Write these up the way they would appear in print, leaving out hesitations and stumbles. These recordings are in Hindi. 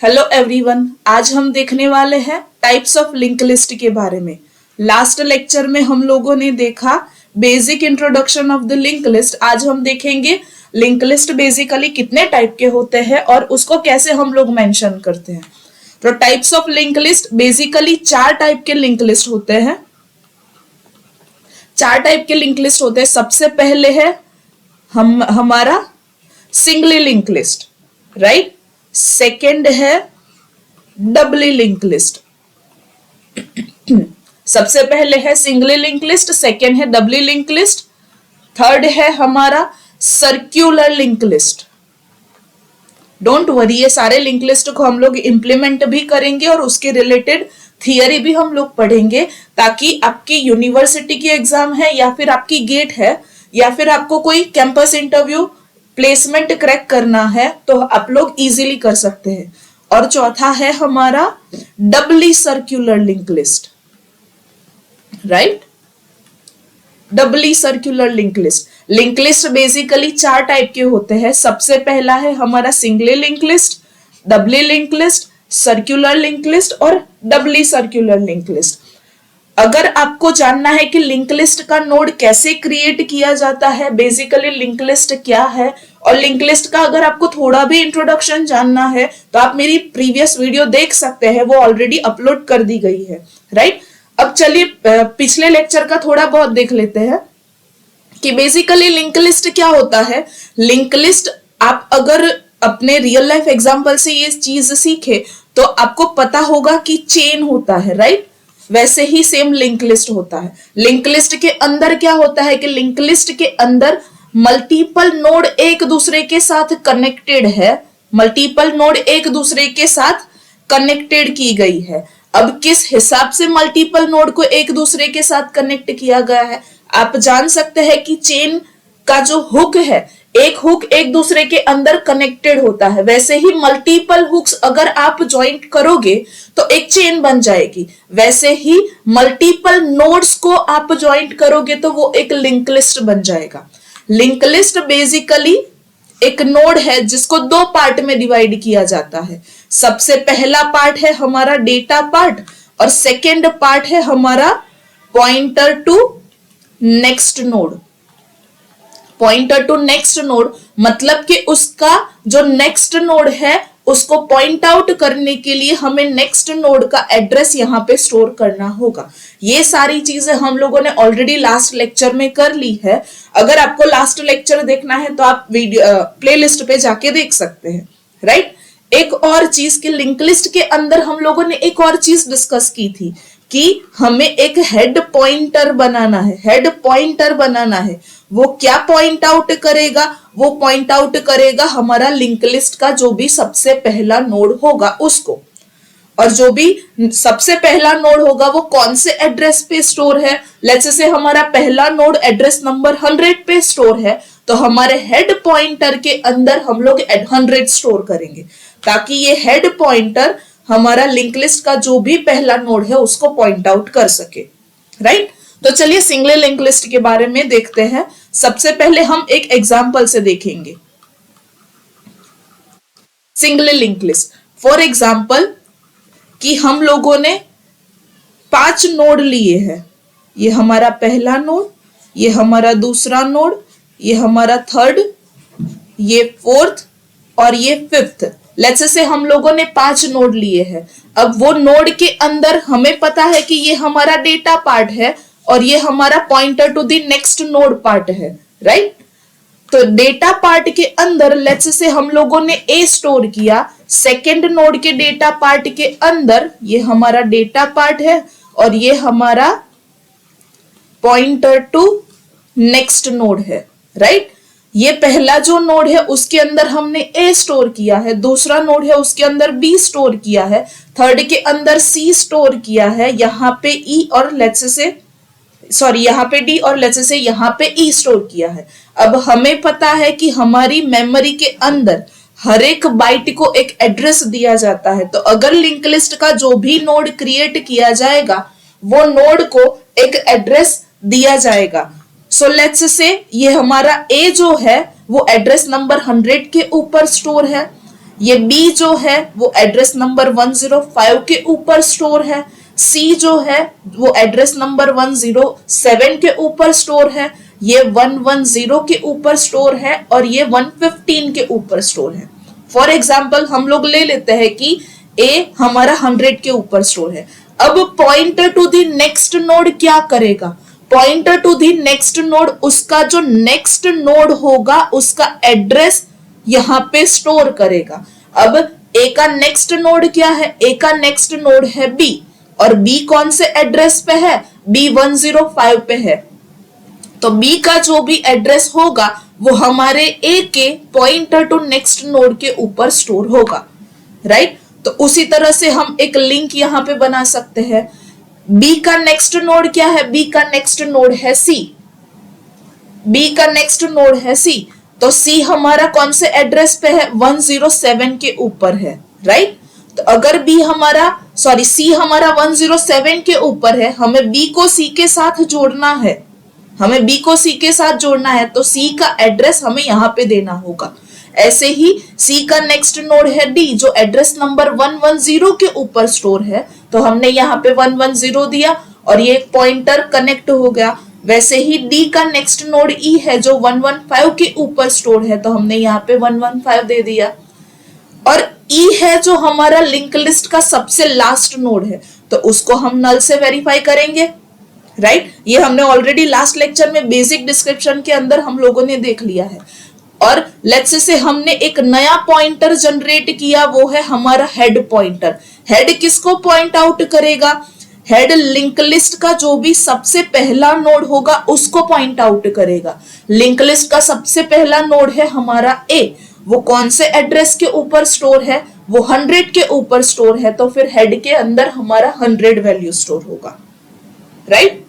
हेलो एवरीवन, आज हम देखने वाले हैं टाइप्स ऑफ लिंक लिस्ट के बारे में। लास्ट लेक्चर में हम लोगों ने देखा basic introduction of the link list. आज हम देखेंगे लिंक लिस्ट बेसिकली कितने टाइप के होते हैं और उसको कैसे हम लोग मेंशन करते हैं। तो types of link list basically 4 type के लिंक लिस्ट होते हैं। 4 टाइप के लिंक लिस्ट होते हैं। सबसे पहले है हमारा singly link list, right. Second है डबली लिंक लिस्ट। सबसे पहले है सिंगली लिंक लिस्ट, सेकेंड है डबली लिंक लिस्ट, थर्ड है हमारा circular link list. Don't worry, ये सारे लिंक लिस्ट को हम लोग इंप्लीमेंट भी करेंगे और उसके रिलेटेड थियरी भी हम लोग पढ़ेंगे, ताकि आपकी यूनिवर्सिटी की एग्जाम है या फिर आपकी गेट है या फिर आपको कोई कैंपस इंटरव्यू प्लेसमेंट क्रैक करना है तो आप लोग इजीली कर सकते हैं। और चौथा है हमारा doubly circular link list, right. Doubly circular link list. Link list basically 4 type के होते हैं। सबसे पहला है हमारा singly link list, doubly link list, circular link list और डबली सर्क्यूलर लिंक लिस्ट। अगर आपको जानना है कि लिंक लिस्ट का नोड कैसे क्रिएट किया जाता है, बेसिकली लिंक लिस्ट क्या है, और लिंक लिस्ट का अगर आपको थोड़ा भी इंट्रोडक्शन जानना है तो आप मेरी प्रीवियस वीडियो देख सकते हैं, वो ऑलरेडी अपलोड कर दी गई है, राइट। अब चलिए पिछले लेक्चर का थोड़ा बहुत देख लेते हैं कि बेसिकली लिंक लिस्ट क्या होता है। लिंक लिस्ट आप अगर अपने रियल लाइफ एग्जांपल से ये चीज सीखे तो आपको पता होगा कि चेन होता है, राइट। वैसे ही सेम लिंक लिस्ट होता है। लिंक लिस्ट के अंदर क्या होता है कि लिंक लिस्ट के अंदर मल्टीपल नोड एक दूसरे के साथ कनेक्टेड है, मल्टीपल नोड एक दूसरे के साथ कनेक्टेड की गई है। अब किस हिसाब से मल्टीपल नोड को एक दूसरे के साथ कनेक्ट किया गया है, आप जान सकते हैं कि चेन का जो हुक है, एक हुक एक दूसरे के अंदर कनेक्टेड होता है। वैसे ही मल्टीपल हुक्स अगर आप ज्वाइंट करोगे तो एक चेन बन जाएगी। वैसे ही मल्टीपल नोड्स को आप ज्वाइंट करोगे तो वो एक लिंक लिस्ट बन जाएगा। लिंक लिस्ट बेसिकली एक नोड है जिसको 2 पार्ट में डिवाइड किया जाता है। सबसे पहला पार्ट है हमारा डेटा पार्ट और सेकेंड पार्ट है हमारा pointer to next node. Pointer to next node मतलब कि उसका जो नेक्स्ट नोड है उसको पॉइंट आउट करने के लिए हमें नेक्स्ट नोड का एड्रेस यहाँ पे स्टोर करना होगा। ये सारी चीजें हम लोगों ने ऑलरेडी लास्ट लेक्चर में कर ली है। अगर आपको लास्ट लेक्चर देखना है तो आप वीडियो प्लेलिस्ट पे जाके देख सकते हैं, राइट। एक और चीज की लिंक लिस्ट के अंदर हम लोगों ने एक और चीज डिस्कस की थी कि हमें एक हेड पॉइंटर बनाना है। हेड पॉइंटर बनाना है, वो क्या पॉइंट आउट करेगा? वो पॉइंट आउट करेगा हमारा लिंक लिस्ट का जो भी सबसे पहला नोड होगा उसको, और जो भी सबसे पहला नोड होगा वो कौन से एड्रेस पे स्टोर है। लेट्स से हमारा पहला नोड एड्रेस नंबर 100 पे स्टोर है तो हमारे हेड पॉइंटर के अंदर हम लोग 100 स्टोर करेंगे, ताकि ये हेड पॉइंटर हमारा लिंक लिस्ट का जो भी पहला नोड है उसको पॉइंट आउट कर सके, राइट। तो चलिए सिंगल लिंक लिस्ट के बारे में देखते हैं। सबसे पहले हम एक एग्जांपल से देखेंगे single link list. For example कि हम लोगों ने 5 नोड लिए हैं। ये हमारा पहला नोड, ये हमारा दूसरा नोड, ये हमारा थर्ड, ये फोर्थ और ये फिफ्थ। लेट्स से हम लोगों ने 5 नोड लिए हैं। अब वो नोड के अंदर हमें पता है कि ये हमारा डेटा पार्ट है और ये हमारा pointer to the next node part है, राइट। तो डेटा पार्ट के अंदर लेट्स से हम लोगों ने ए स्टोर किया। सेकेंड नोड के डेटा पार्ट के अंदर ये हमारा डेटा पार्ट है और ये हमारा पॉइंटर टू नेक्स्ट नोड है, राइट। ये पहला जो नोड है उसके अंदर हमने ए स्टोर किया है, दूसरा नोड है उसके अंदर बी स्टोर किया है, थर्ड के अंदर सी स्टोर किया है, यहाँ पे ई और लेट्स से यहाँ पे डी और लेट्स से यहाँ पे ई स्टोर किया है। अब हमें पता है कि हमारी मेमोरी के अंदर हर एक बाइट को एक एड्रेस दिया जाता है। तो अगर लिंक लिस्ट का जो भी नोड क्रिएट किया जाएगा वो नोड को एक एड्रेस दिया जाएगा। सो लेट्स से ये हमारा ए जो है वो एड्रेस नंबर 100 के ऊपर स्टोर है, ये बी जो है वो एड्रेस नंबर 105 के ऊपर स्टोर है, सी जो है वो एड्रेस नंबर 107 के ऊपर स्टोर है, ये 110 के ऊपर स्टोर है और ये 115 के ऊपर स्टोर है। फॉर एग्जाम्पल हम लोग ले लेते हैं कि ए हमारा 100 के ऊपर स्टोर है। अब pointer to the next node क्या करेगा? Pointer to the next node उसका जो नेक्स्ट नोड होगा उसका एड्रेस यहाँ पे स्टोर करेगा। अब ए का नेक्स्ट नोड क्या है? ए का नेक्स्ट नोड है बी, और बी कौन से एड्रेस पे है? बी 105 पे है। तो बी का जो भी एड्रेस होगा वो हमारे ए के पॉइंटर टू नेक्स्ट नोड के ऊपर स्टोर होगा, राइट? तो उसी तरह से हम एक लिंक यहाँ पे बना सकते हैं। बी का नेक्स्ट नोड क्या है? बी का नेक्स्ट नोड है सी, बी का नेक्स्ट नोड है सी, तो सी हमारा कौन से एड्रेस पे है? 107 के ऊपर है, राइट? तो अगर बी हमारा सी हमारा 107 के ऊपर है, हमें बी को सी के साथ जोड़ना है, हमें बी को सी के साथ जोड़ना है, तो सी का एड्रेस हमें यहाँ पे देना होगा। ऐसे ही सी का नेक्स्ट नोड है डी, जो एड्रेस नंबर 110 के ऊपर स्टोर है, तो हमने यहाँ पे 110 दिया और ये एक पॉइंटर कनेक्ट हो गया। वैसे ही डी का नेक्स्ट नोड ई है जो 115 के ऊपर स्टोर है, तो हमने यहाँ पे 115 दे दिया। और ई है जो हमारा लिंक लिस्ट का सबसे लास्ट नोड है, तो उसको हम नल से वेरीफाई करेंगे, राइट? ये हमने ऑलरेडी लास्ट लेक्चर में बेसिक डिस्क्रिप्शन के अंदर हम लोगों ने देख लिया है। और लेट्स से हमने एक नया पॉइंटर जनरेट किया, वो है हमारा हेड पॉइंटर। हेड किसको पॉइंट आउट करेगा? हेड लिंक लिस्ट का जो भी सबसे पहला नोड होगा उसको पॉइंट आउट करेगा। लिंक लिस्ट का सबसे पहला नोड है हमारा ए, वो कौन से एड्रेस के ऊपर स्टोर है? वो 100 के ऊपर स्टोर है, तो फिर हेड के अंदर हमारा 100 वैल्यू स्टोर होगा, राइट?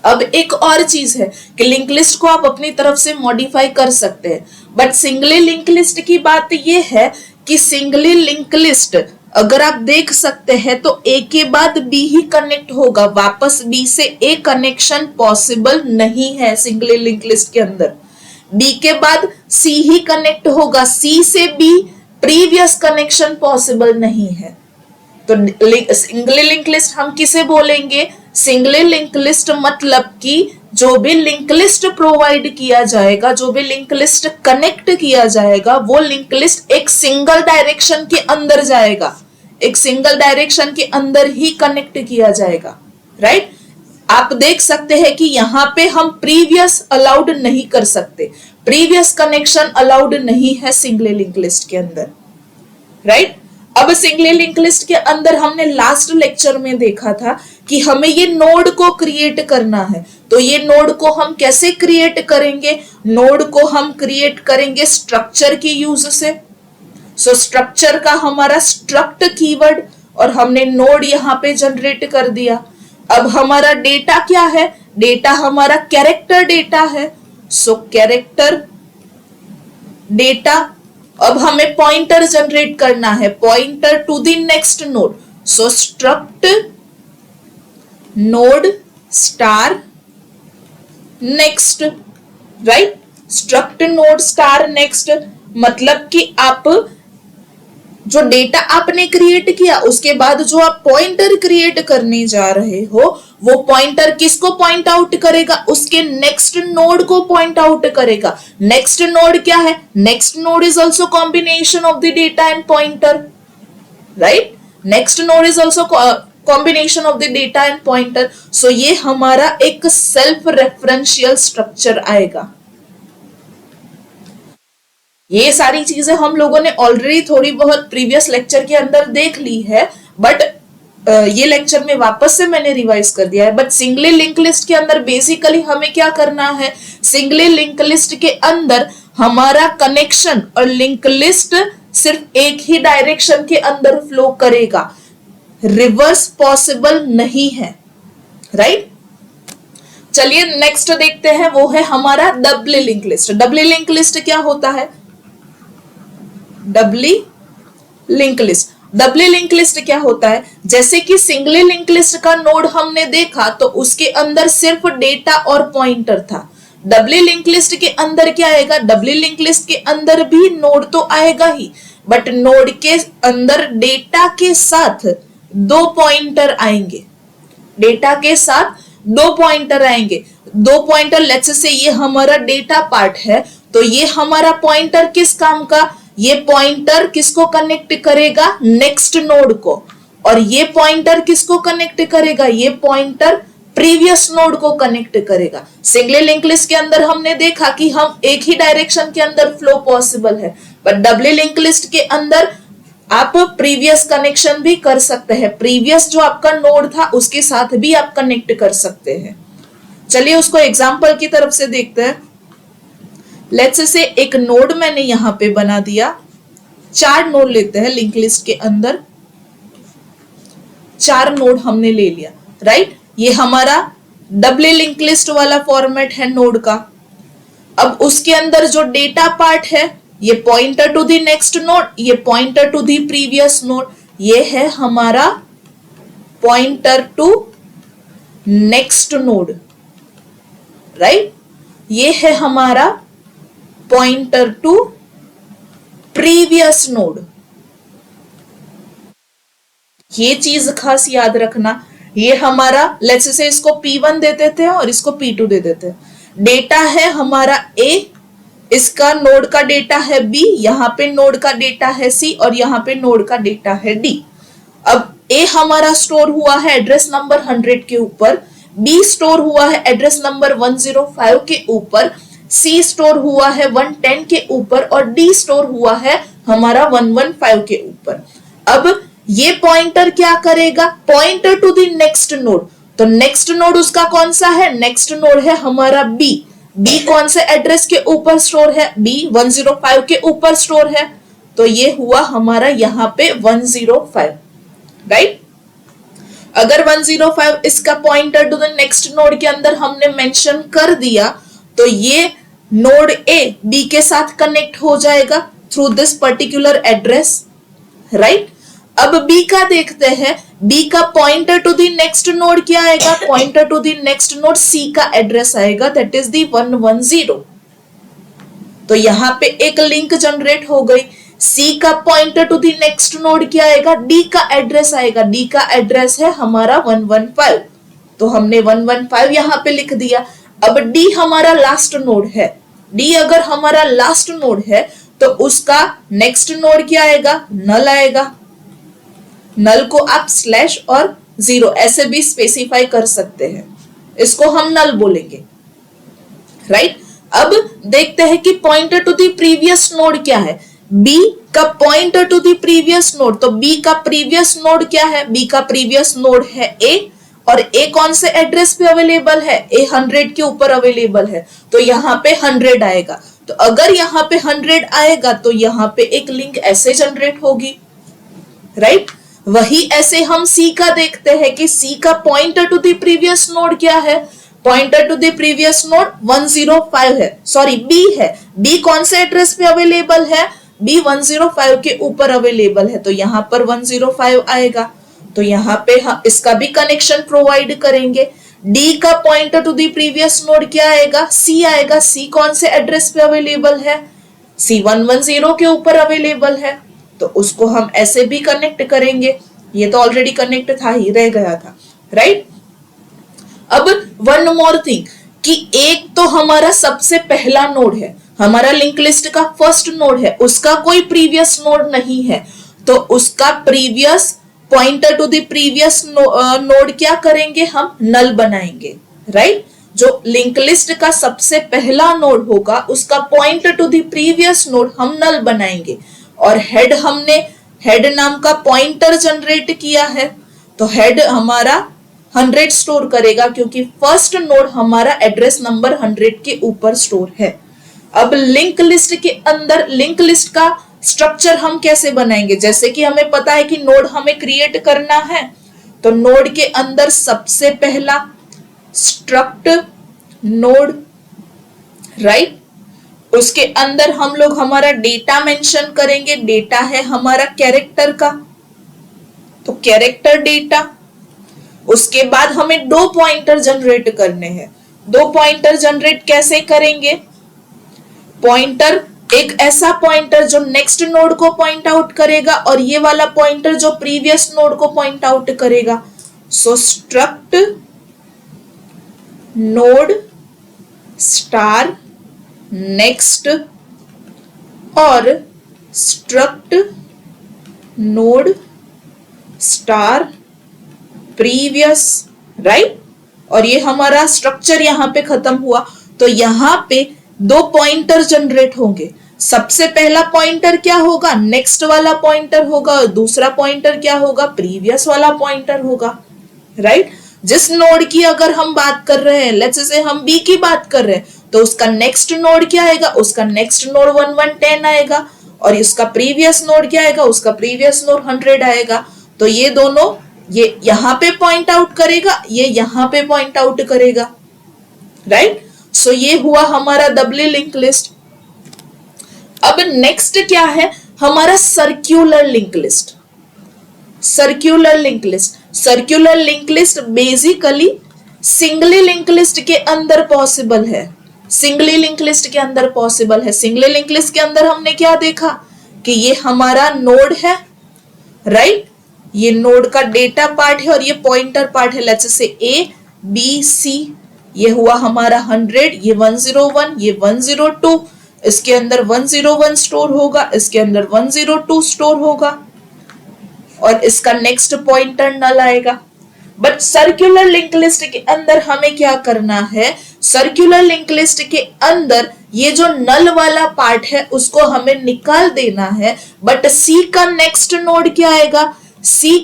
अब एक और चीज है कि लिंक लिस्ट को आप अपनी तरफ से मॉडिफाई कर सकते हैं, बट सिंगली लिंक लिस्ट की बात यह है कि सिंगली लिंक लिस्ट अगर आप देख सकते हैं तो ए के बाद बी ही कनेक्ट होगा, वापस बी से ए कनेक्शन पॉसिबल नहीं है सिंगली लिंक लिस्ट के अंदर। बी के बाद सी ही कनेक्ट होगा, सी से बी प्रीवियस कनेक्शन पॉसिबल नहीं है। तो सिंगली लिंक लिस्ट हम किसे बोलेंगे? सिंगली लिंक लिस्ट मतलब कि जो भी लिंक लिस्ट प्रोवाइड किया जाएगा, जो भी लिंक लिस्ट कनेक्ट किया जाएगा, वो लिंक लिस्ट एक सिंगल डायरेक्शन के अंदर जाएगा, एक सिंगल डायरेक्शन के अंदर ही कनेक्ट किया जाएगा, राइट? आप देख सकते हैं कि यहाँ पे हम प्रीवियस अलाउड नहीं कर सकते, प्रीवियस कनेक्शन अलाउड नहीं है सिंगली लिंक लिस्ट के अंदर, राइट? अब सिंगली लिंक लिस्ट के अंदर हमने लास्ट लेक्चर में देखा था कि हमें ये नोड को क्रिएट करना है। तो ये नोड को हम कैसे क्रिएट करेंगे? नोड को हम क्रिएट करेंगे स्ट्रक्चर की यूज से। सो स्ट्रक्चर का हमारा स्ट्रक्ट कीवर्ड, और हमने नोड यहाँ पे जनरेट कर दिया। अब हमारा डेटा क्या है? डेटा हमारा कैरेक्टर डेटा है, सो कैरेक्टर डेटा। अब हमें पॉइंटर जनरेट करना है, pointer to the next node, so struct node star next, right? Struct node star next मतलब कि आप जो डेटा आपने क्रिएट किया उसके बाद जो आप पॉइंटर क्रिएट करने जा रहे हो, वो पॉइंटर किसको पॉइंट आउट करेगा? उसके नेक्स्ट नोड को पॉइंट आउट करेगा। नेक्स्ट नोड क्या है? Next node is also combination of the data and pointer, right? Next node is also combination of the data and pointer. So ये हमारा एक सेल्फ रेफरेंशियल स्ट्रक्चर आएगा। ये सारी चीजें हम लोगों ने ऑलरेडी थोड़ी बहुत प्रीवियस लेक्चर के अंदर देख ली है, बट ये लेक्चर में वापस से मैंने रिवाइज कर दिया है। बट सिंगली लिंक लिस्ट के अंदर बेसिकली हमें क्या करना है? सिंगली लिंक लिस्ट के अंदर हमारा कनेक्शन और लिंक लिस्ट सिर्फ एक ही डायरेक्शन के अंदर फ्लो करेगा, रिवर्स पॉसिबल नहीं है, राइट? चलिए नेक्स्ट देखते हैं, वो है हमारा doubly link list. Doubly link list क्या होता है? डबली link list, doubly link list क्या होता है? जैसे कि सिंगली लिंक लिस्ट का नोड हमने देखा तो उसके अंदर सिर्फ डेटा और पॉइंटर था, डब्ली लिंक लिस्ट के अंदर क्या आएगा, डब्ली लिंक लिस्ट के अंदर भी नोड तो आएगा ही, बट नोड के अंदर डेटा के साथ दो पॉइंटर आएंगे, डेटा के साथ दो पॉइंटर आएंगे, दो पॉइंटर। लेट्स से ये हमारा डेटा पार्ट है, तो ये हमारा पॉइंटर किस काम का, ये पॉइंटर किसको कनेक्ट करेगा, नेक्स्ट नोड को, और ये पॉइंटर किसको कनेक्ट करेगा, ये पॉइंटर प्रीवियस नोड को कनेक्ट करेगा। सिंगल लिंक लिस्ट के अंदर हमने देखा कि हम एक ही डायरेक्शन के अंदर फ्लो पॉसिबल है, बट डबल लिंक लिस्ट के अंदर आप प्रीवियस कनेक्शन भी कर सकते हैं, प्रीवियस जो आपका नोड था उसके साथ भी आप कनेक्ट कर सकते हैं। चलिए उसको एग्जांपल की तरफ से देखते हैं। लेट्स से एक नोड मैंने यहां पे बना दिया, 4 नोड लेते हैं लिंक लिस्ट के अंदर, 4 नोड हमने ले लिया, राइट। ये हमारा डबल लिंक लिस्ट वाला फॉर्मेट है नोड का। अब उसके अंदर जो डेटा पार्ट है, ये pointer to the next node, ये pointer to the previous node, ये है हमारा pointer to next node, right. ये है हमारा पॉइंटर टू प्रीवियस नोड। ये चीज खास याद रखना, ये हमारा लेट्स से इसको P1 दे देते हैं और इसको P2 दे देते हैं। डेटा है हमारा A, इसका नोड का डेटा है B, यहाँ पे नोड का डेटा है C और यहाँ पे नोड का डेटा है D। अब A हमारा स्टोर हुआ है एड्रेस नंबर 100 के ऊपर, B स्टोर हुआ है एड्रेस नंबर 105 के ऊपर, C स्टोर हुआ है 110 के ऊपर और D स्टोर हुआ है हमारा 115 के ऊपर। अब ये पॉइंटर क्या करेगा, pointer to the next node. तो नेक्स्ट नोड उसका कौन सा है, नेक्स्ट नोड है हमारा B। B कौन से एड्रेस के ऊपर स्टोर है, B 105 के ऊपर स्टोर है, तो ये हुआ हमारा यहाँ पे 105, राइट। अगर 105 इसका pointer to the next node के अंदर हमने मेंशन कर दिया, तो ये नोड A B के साथ कनेक्ट हो जाएगा through this particular address, right. अब B का देखते हैं, B का pointer to the next node क्या आएगा, pointer to the next node C का एड्रेस आएगा, दैट इज दी 110। तो यहाँ पे एक लिंक जनरेट हो गई। C का pointer to the next node क्या आएगा, D का एड्रेस आएगा, D का एड्रेस है हमारा 115, तो हमने 115 यहाँ पे लिख दिया। अब D हमारा लास्ट नोड है, D अगर हमारा लास्ट नोड है तो उसका नेक्स्ट नोड क्या आएगा, नल आएगा। नल को आप स्लैश और 0 ऐसे भी स्पेसिफाई कर सकते हैं, इसको हम नल बोलेंगे, राइट। अब देखते हैं कि pointer to the previous node क्या है, B का pointer to the previous node. तो B का प्रीवियस नोड क्या है, B का प्रीवियस नोड है A, और A कौन से एड्रेस पे अवेलेबल है, A 100 के ऊपर अवेलेबल है, तो यहाँ पे 100 आएगा। तो अगर यहाँ पे 100 आएगा तो यहाँ पे एक लिंक ऐसे जनरेट होगी, राइट। वही ऐसे हम C का देखते हैं कि C का pointer to the previous node क्या है, pointer to the previous node 105 है, सॉरी B है। B कौन से एड्रेस पे अवेलेबल है, B 105 के ऊपर अवेलेबल है, तो यहाँ पर 105 आएगा। तो यहाँ पे हम इसका भी कनेक्शन प्रोवाइड करेंगे। D का pointer to the previous node क्या आएगा, C आएगा। C कौन से एड्रेस पे अवेलेबल है, C 110 के ऊपर अवेलेबल है, तो उसको हम ऐसे भी कनेक्ट करेंगे। ये तो ऑलरेडी कनेक्ट था ही, रह गया था, राइट। अब वन मोर थिंग कि एक तो हमारा सबसे पहला नोड है, हमारा लिंक लिस्ट का फर्स्ट नोड है, उसका कोई प्रीवियस नोड नहीं है, तो उसका previous pointer to the previous node क्या करेंगे, हम नल बनाएंगे, राइट। जो लिंक लिस्ट का सबसे पहला नोड होगा उसका pointer to the previous node हम नल बनाएंगे। और हेड हमने हेड नाम का पॉइंटर जनरेट किया है, तो हेड हमारा 100 स्टोर करेगा क्योंकि फर्स्ट नोड हमारा एड्रेस नंबर 100 के ऊपर स्टोर है। अब लिंक लिस्ट के अंदर लिंक लिस्ट का स्ट्रक्चर हम कैसे बनाएंगे, जैसे कि हमें पता है कि नोड हमें क्रिएट करना है, तो नोड के अंदर सबसे पहला स्ट्रक्ट नोड, राइट। उसके अंदर हम लोग हमारा डेटा मेंशन करेंगे, डेटा है हमारा कैरेक्टर का, तो कैरेक्टर डेटा। उसके बाद हमें 2 पॉइंटर जनरेट करने हैं, दो पॉइंटर जनरेट कैसे करेंगे? पॉइंटर, एक ऐसा पॉइंटर जो नेक्स्ट नोड को पॉइंट आउट करेगा और ये वाला पॉइंटर जो प्रीवियस नोड को पॉइंट आउट करेगा। सो स्ट्रक्ट नोड स्टार नेक्स्ट और struct node star previous, right. और ये हमारा स्ट्रक्चर यहां पे खत्म हुआ। तो यहां पे दो पॉइंटर जनरेट होंगे। सबसे पहला पॉइंटर क्या होगा? नेक्स्ट वाला पॉइंटर होगा, और दूसरा पॉइंटर क्या होगा? प्रीवियस वाला पॉइंटर होगा, राइट। जिस नोड की अगर हम बात कर रहे हैं, लेट्स से हम बी की बात कर रहे हैं, तो उसका नेक्स्ट नोड क्या आएगा? उसका नेक्स्ट नोड 1 1 10 आएगा, और इसका प्रीवियस नोड क्या आएगा? उसका प्रीवियस नोड 100 आएगा। तो ये दोनों, ये यहां पे पॉइंट आउट करेगा, ये यहां पे पॉइंट आउट करेगा, राइट। सो ये हुआ हमारा डबली लिंक लिस्ट। अब नेक्स्ट क्या है? हमारा circular link list. Circular link list, circular link list basically singly link list के अंदर पॉसिबल है। सिंगली लिंक लिस्ट के अंदर पॉसिबल है। सिंगली लिंक लिस्ट के अंदर हमने क्या देखा कि ये हमारा नोड है, राइट। ये नोड का डेटा पार्ट है और ये पॉइंटर पार्ट है। Let's say A B C, ये हुआ हमारा 100, ये 101, ये 102, इसके अंदर 101 स्टोर होगा, इसके अंदर 102 स्टोर होगा, और इसका नेक्स्ट पॉइंटर नल आएगा। बट सर्कुलर लिंक लिस्ट के अंदर हमें क्या करना है? सर्कुलर लिंक लिस्ट के अंदर ये जो नल वाला पार्ट है उसको हमें निकाल देना है। बट सी का नेक्स्ट नोड क्या आएगा? सी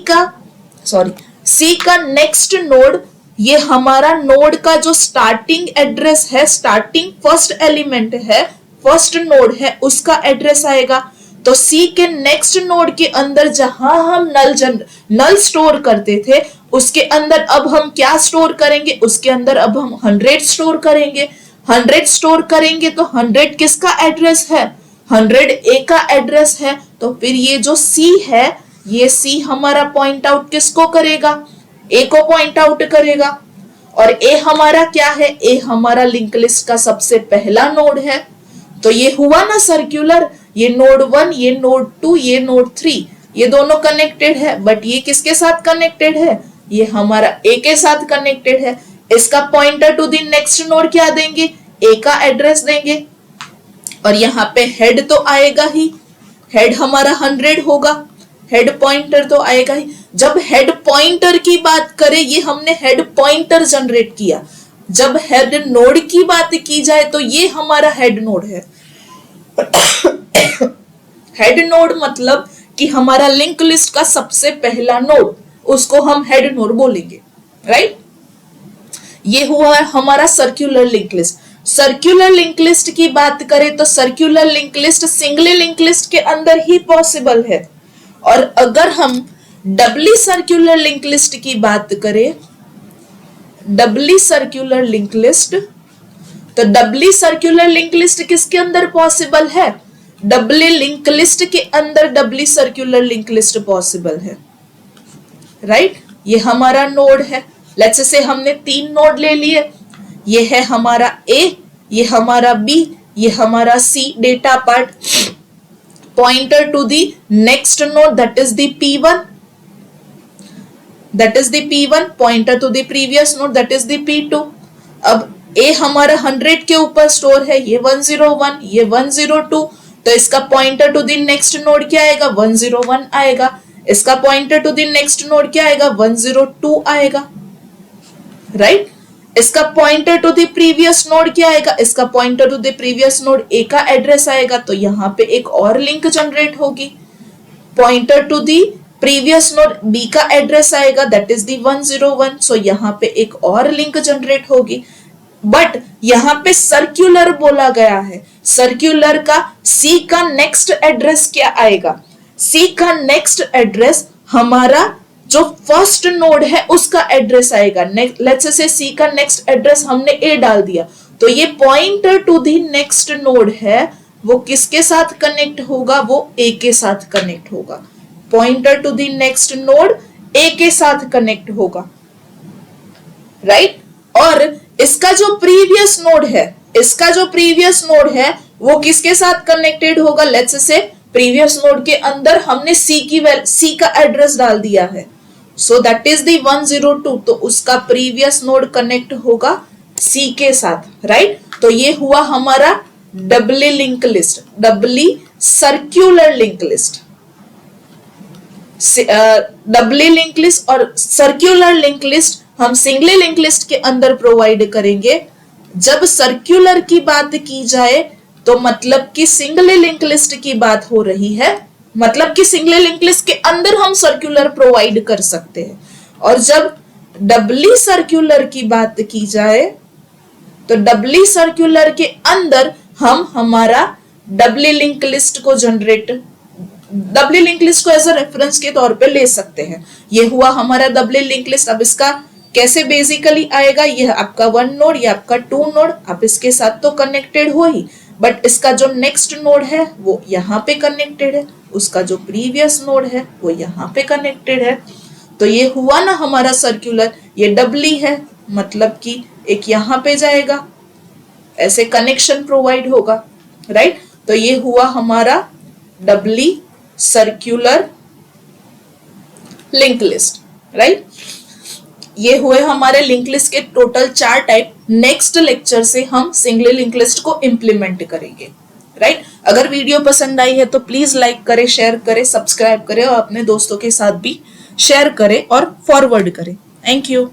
का नेक्स्ट नोड, ये हमारा नोड का जो स्टार्टिंग एड्रेस है, स्टार्टिंग फर्स्ट एलिमेंट है, फर्स्ट नोड है, उसका एड्रेस आएगा। तो सी के नेक्स्ट नोड के अंदर जहां हम नल स्टोर करते थे, उसके अंदर अब हम क्या स्टोर करेंगे? उसके अंदर अब हम 100 स्टोर करेंगे। 100 स्टोर करेंगे तो 100 किसका एड्रेस है? 100 ए का एड्रेस है। तो फिर ये जो सी है, ये सी हमारा पॉइंट आउट किसको करेगा? ए को पॉइंट आउट करेगा। और ए हमारा क्या है? ए हमारा लिंक लिस्ट का सबसे पहला नोड है। तो ये हुआ ना सर्क्यूलर, ये नोड 1, ये नोड 2, ये नोड 3, ये दोनों कनेक्टेड है। बट ये किसके साथ कनेक्टेड है? ये हमारा ए के साथ कनेक्टेड है। इसका pointer to the next node क्या देंगे? ए का एड्रेस देंगे। और यहाँ पे हेड तो आएगा ही, हेड हमारा 100 होगा, हेड पॉइंटर तो आएगा ही। जब हेड पॉइंटर की बात करें, ये हमने हेड पॉइंटर जनरेट किया। जब हेड नोड की बात की जाए तो ये हमारा हेड नोड है। हेड नोड मतलब कि हमारा लिंक लिस्ट का सबसे पहला नोड, उसको हम हेड नोड बोलेंगे, राइट। ये हुआ हमारा circular link list. Circular link list की बात करें तो circular link list single link list के अंदर ही पॉसिबल है। और अगर हम डबली सर्क्यूलर लिंक लिस्ट की बात करें, डबली सर्क्यूलर लिंक लिस्ट, तो डबली सर्क्यूलर लिंक लिस्ट किसके अंदर पॉसिबल है? डबली लिंक लिस्ट के अंदर डबली सर्क्यूलर लिंक लिस्ट पॉसिबल है, राइट। ये हमारा नोड है। लेट्स से हमने 3 नोड ले लिए, ये है हमारा ए, ये हमारा बी, ये हमारा C data part. Pointer to the next node that is the P1, that is the P1, pointer to the previous node that is the P2। अब A हमारा 100 के ऊपर स्टोर है, ये 101, ये 102, तो इसका pointer to the next node क्या आएगा? 101 आएगा। इसका pointer to the next node क्या आएगा? 102 आएगा, राइट। इसका pointer to the previous node क्या आएगा? इसका pointer to the previous node A का एड्रेस आएगा। तो यहाँ पे एक और लिंक जनरेट होगी। Pointer to the previous node B का एड्रेस आएगा, दैट इज दी 101। सो यहाँ पे एक और लिंक जनरेट होगी। बट यहाँ पे सर्क्यूलर बोला गया है। सर्क्यूलर का सी का नेक्स्ट एड्रेस क्या आएगा? सी का नेक्स्ट एड्रेस हमारा जो फर्स्ट नोड है उसका एड्रेस आएगा। लेट्स से सी का नेक्स्ट एड्रेस हमने ए डाल दिया, तो ये pointer to the next node है, वो किसके साथ कनेक्ट होगा? वो ए के साथ कनेक्ट होगा। Pointer to the next node A के साथ कनेक्ट होगा, राइट। और इसका जो प्रीवियस नोड है वो किसके साथ कनेक्टेड होगा? लेट्स से प्रीवियस नोड के अंदर हमने सी का एड्रेस डाल दिया है, सो दैट इज दी 102, तो उसका प्रीवियस नोड कनेक्ट होगा सी के साथ, राइट? तो ये हुआ हमारा doubly link list, doubly circular link list. Doubly link list और सर्क्यूलर लिंक लिस्ट हम सिंगली लिंक लिस्ट के अंदर प्रोवाइड करेंगे। जब सर्क्यूलर की बात की जाए तो मतलब कि सिंगली लिंक लिस्ट की बात हो रही है, मतलब कि सिंगली लिंक लिस्ट के अंदर हम सर्क्यूलर प्रोवाइड कर सकते हैं। और जब डबली सर्क्यूलर की बात की जाए तो डबली सर्क्यूलर के अंदर हम हमारा डबली लिंक लिस्ट को डबली लिंक लिस्ट को एज अ रेफरेंस के तौर पे ले सकते हैं। ये हुआ हमारा डबली लिंक लिस्ट। अब इसका कैसे बेसिकली आएगा? यह आपका 1 नोड या आपका 2 नोड, आप इसके साथ तो कनेक्टेड हो ही, बट इसका जो नेक्स्ट नोड है वो यहाँ पे कनेक्टेड है, उसका जो प्रीवियस नोड है वो यहाँ पे कनेक्टेड है। तो ये हुआ ना हमारा सर्क्यूलर, ये डबली है, मतलब कि एक यहाँ पे जाएगा, ऐसे कनेक्शन प्रोवाइड होगा, राइट? तो ये हुआ हमारा doubly circular link list, right? ये हुए हमारे लिंक लिस्ट के टोटल 4 टाइप। नेक्स्ट लेक्चर से हम सिंगली लिंक लिस्ट को इंप्लीमेंट करेंगे, राइट? अगर वीडियो पसंद आई है तो प्लीज लाइक करें, शेयर करें, सब्सक्राइब करें और अपने दोस्तों के साथ भी शेयर करें और फॉरवर्ड करें। Thank you.